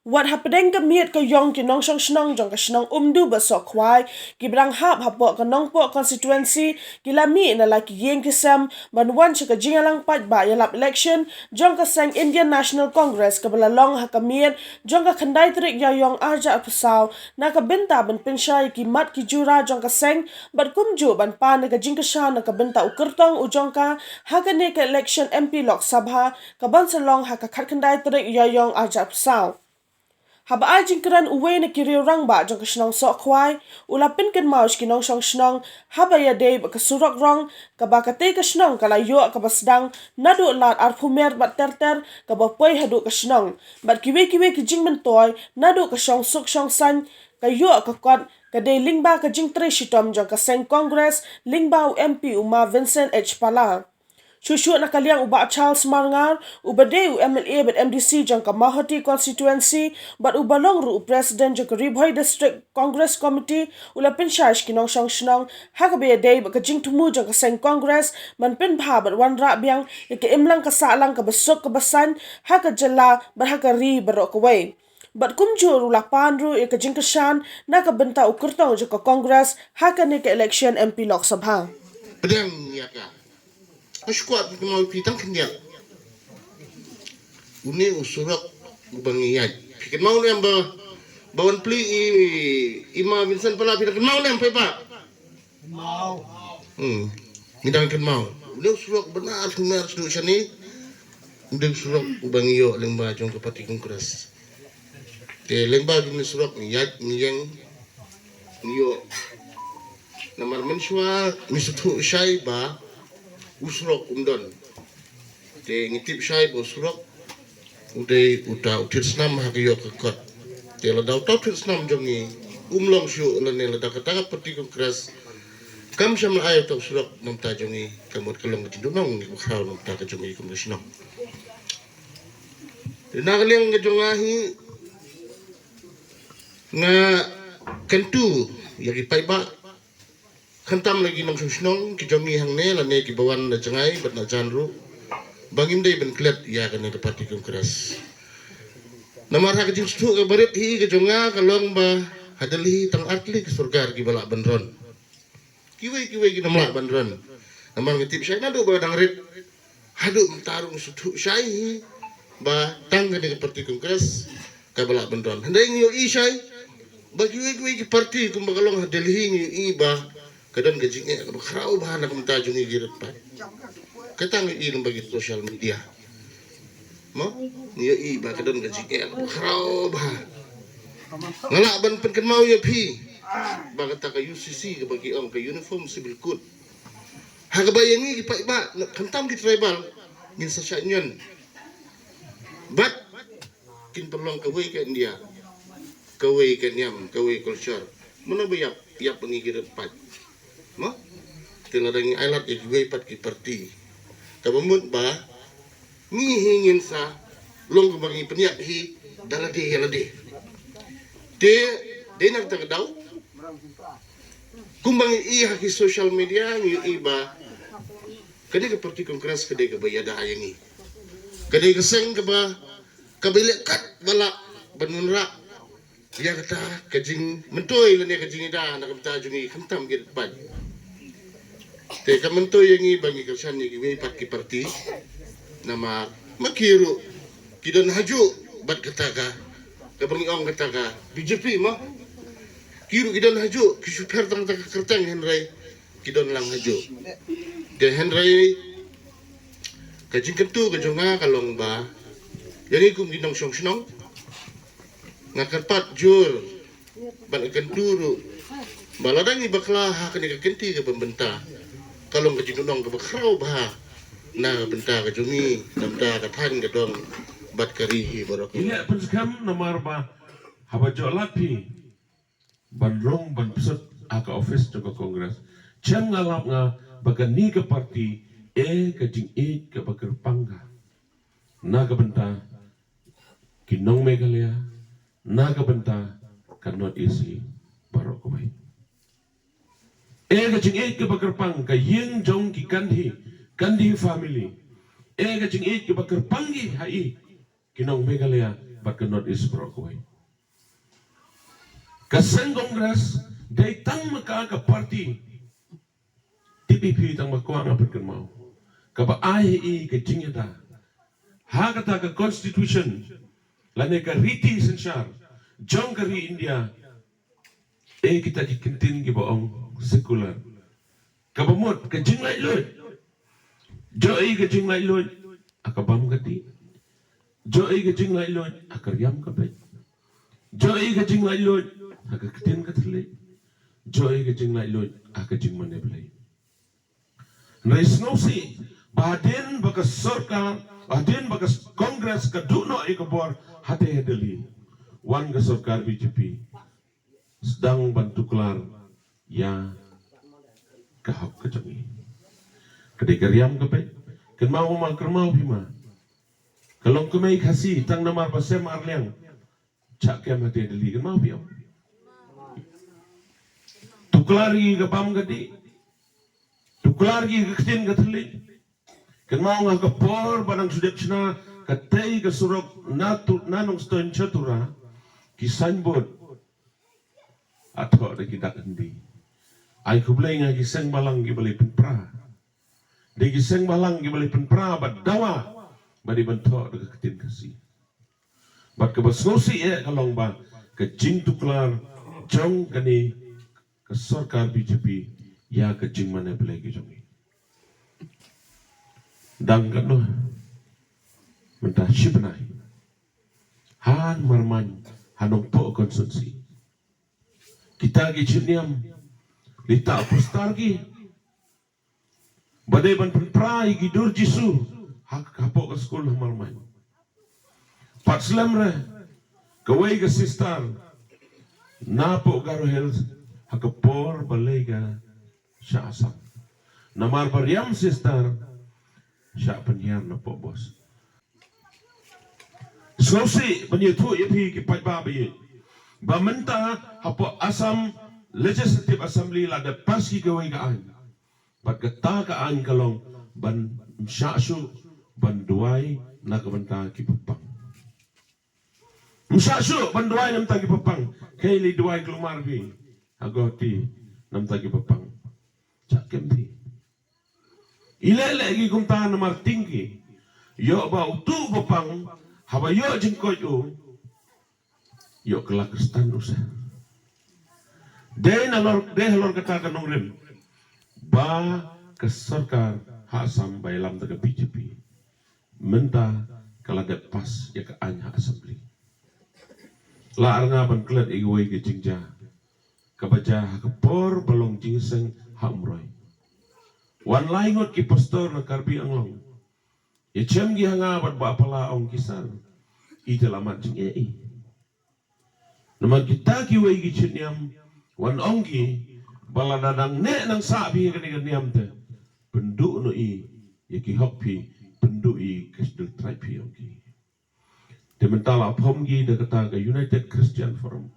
Wat hapedeng ke miet ke yong ki nong shong shnong jong ke shnong umdu besok kwai ki brang hap hapo ke nong po constituency ki la mi na la ki yeng ki sem ban wan che ke jingalang pat ba yalap election jong ke seng Indian National Congress ke belalong ha ke miet jong ke khandai trik ya yong arja pesau na ke benta ban pensyai ki mat ki jura jong ke seng bat kumju ban pa na ke jing ke sha na ke benta ukertong ujong ka ha ke ne ke election MP Lok Sabha ke ban selong ha ke khat khandai trik ya yong arja pesau. Haba ai jingkran uwe na kiriu rang ba jong kashnong sok kwai ula pinken maus kinong shong shnong haba ya dei ba kasurok rong ka ba kate kashnong kala yo ka basdang nadu lat arpumer bat terter ka ba poi hadu kashnong bat kiwe ki jing mentoy nadu ka shong suk shong san ka yo ka kwat ka dei lingba ka jing tre shitom jong ka seng congress lingba u MP uma Vincent H Pala. Shushu na kaliang uba Charles Marngar, uba de MLA but MDC jang ka Mahoti constituency, but uba long ru president jang ka Ribhoy District Congress Committee, ula pin shash kinong shang shnong, haka be day but ka jing tumu jang ka seng Congress, man pin bha but wan ra biang, ka imlang ka saalang ka besok ka basan, haka jala but haka ri barok away. But kumjur ula panru ka jing ka shan, na ka benta ukurtong jang ka Congress, haka ni ka election MP Lok Sabha. Pedang ya ka. Askuat mau pitang kendial. Uni usurak bangiyad. Pikir mau nem bawan pli ima Vincent pala pikir mau nem pepa. Mau. Ngidang ken mau. Uni usurak benar sumer sedu sani. Uni usurak bangiyo lengba jong ke parti kongres. Te lengba uni usurak ngiyad ngiyeng niyo. Namar mensua misutu syai ba usrok umdon te ngitip syai usrok uday uta utir snam hakiyo kekot te ladau tau utir snam jongi umlong syu lene lada kataka peti kongres kam syam ayo tau usrok namta jongi kamut kelong ketindunong ni kukhraw namta ka jongi kongres nong te nakaliang ngajongahi nga kentu yagi paiba Khantam lagi nong susnong ki jongi hang ne la ne ki bawan na jangai bat na janru bangim dei ben klet ya kan ne parti kongres namar ha jing stu ka barit hi ka jonga ka long ba hadali tang atli ki surgar ki bala bandron kiwe ki namla bandron namar ngitip syai na do ba dang rit hadu mentarung stu syai ba tang ka ne parti kongres ka bala bandron handai ngiyo i syai ba kiwe ki parti kum ba kalong hadali ngiyo i ba kadang gajingnya kerau bahan aku minta jungi girat pak kita ngirim bagi sosial media mo niya iba kadang gajingnya kerau bahan ngalak ban penken mau ya pi bagat ka UCC ke bagi ke uniform civil code harga bayangi pak iba kentam di tribal min sasyanyon bat kin tolong kawai ke India kawai ke Niam kawai culture mana bayap tiap pengigirat pak mo tiladang ailat ya giwe pat ki parti tabamut ba ngihingin sa long bangi peniak hi dalade yalade de nak tagadaw kumbang i haki social media ngi iba kade ka parti kongres kade ka bayada ayangi kade ka seng ka ba kabile kat bala banunra ya kata kajing mentoy lane kajing ida nak beta jungi khantam gid pat te kamanto yang bangi kersan ni giwe pat ki parti nama makiru kidan haju bat kataga kabangi ong kataga BJP mah kiru kidan haju ki super tang tang kerteng henrai kidan lang haju de henrai kajing kentu kajonga kalong ba yang ikum ginong song snong ngakarpat jur ban kenturu baladangi bakla ha kani kenti ke pembentah kalong ka jinunong ka bakraw ba na benta ka jumi namda ka than ka dong bat karihi barok ini penskam nomor ba haba jolapi bandrong ban pusat aka office joko kongres cem ngalap nga bagani ke parti ka jing ka bakar pangga na ka benta kinong megalia na ka benta kanot isi barok kumay gajing ke bakar pang ka yin jong ki kandi family gajing ke bakar pangi hai kinong Meghalaya bat ke North East Brookway. Kaseng Kongres day tang maka ka party TPP tang makuha nga pat mau. Kaba IAE ke jingada. Ha kata ka constitution lane ka riti sensyar jong kari India kita dikentin ki boong sekular. Kabamot ka jinglay loy. Jo ka jinglay loy akabam gati. Jo ka jinglay loy akaryam ka bet. Jo ka jinglay loy akakitin ka tali. Jo ka jinglay loy akajing maneblay. Naisnosi baden bagas sarkar baden bagas kongres kaduno ikabor hati hedeli wan ga sarkar BJP sedang bantu kelar ya kahap kejangi ketika riam kepe ken mau mal kermau bima kalau kemai kasih tang namar pasem arliang cak kem hati hedeli ken mau biam tuklari ga pam gadi tuklar gi ketin gatli ken mau nga kapor banang sudepsna katei ka surok nanong stoin chatura ki signboard atho de ki dakandi ai kublai nga ki seng balang gi bali penpra de ki seng balang gi bali penpra badawa badi bento de ketin kasi bat ke basnosi kalong ba ke jing tuklar jong kani ke sarkar BJP ya kecing mana boleh kejongi. Dang kano mentah sibnai. Han marman hanong po konsumsi. Kita giciniam lita postar gi. Badai ban prai gidur jisu hak kapo ke sekolah marman. Pat slamre kawai ke sistar napo garo health hakapor balega Syah asam. Namar bariam sister Syah penyiar na po bos. Slosi penyitu ipi kipat babi. Bamenta hapo asam legislative assembly la de paski gawai kaan. Bat kata kaan kalong ban syasyu ban duai na kabenta kipapang. Syasyu ban duai nam tagi papang. Kaili duai kelumar bi. Agoti nam tagi papang. Cakempi. Ilele gi kumta namar tinggi. Yo ba utu bopang haba yo jengkoi yo. Yo kelak kristan usa. De halor kata kanong rim. Ba ke sarkar hasam bailam taga BJP. Menta kala de pas ya ke anya assembly. La arnga ban klet igoi ke jingja. Kabaja hakapor balong jingseng hamroy. Wan laingot ki pastor na karbi anglong. Ya cem gi hanga bat ba pala ong kisan. Ite lamat jing Nama kita ki wei gi chiniam wan ong ki bala dadang ne nang sabi ka ni niam te. Pendu no ya ki hokpi pendu kasdul tribe ong ki. De mentala pom gi de kata ka United Christian Forum.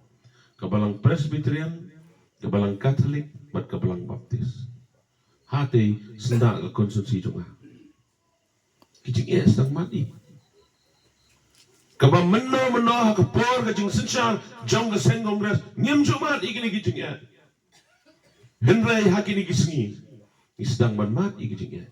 Kabalang Presbyterian, kabalang Catholic, bat kabalang Baptist. Hati sendak ke konsumsi juga. Kijing sedang mati. Kabang meno kapor kajing sensyal jong ke seng kongres ngem jumat ikini kijing Henry hakini kisngi. Sedang mati kijing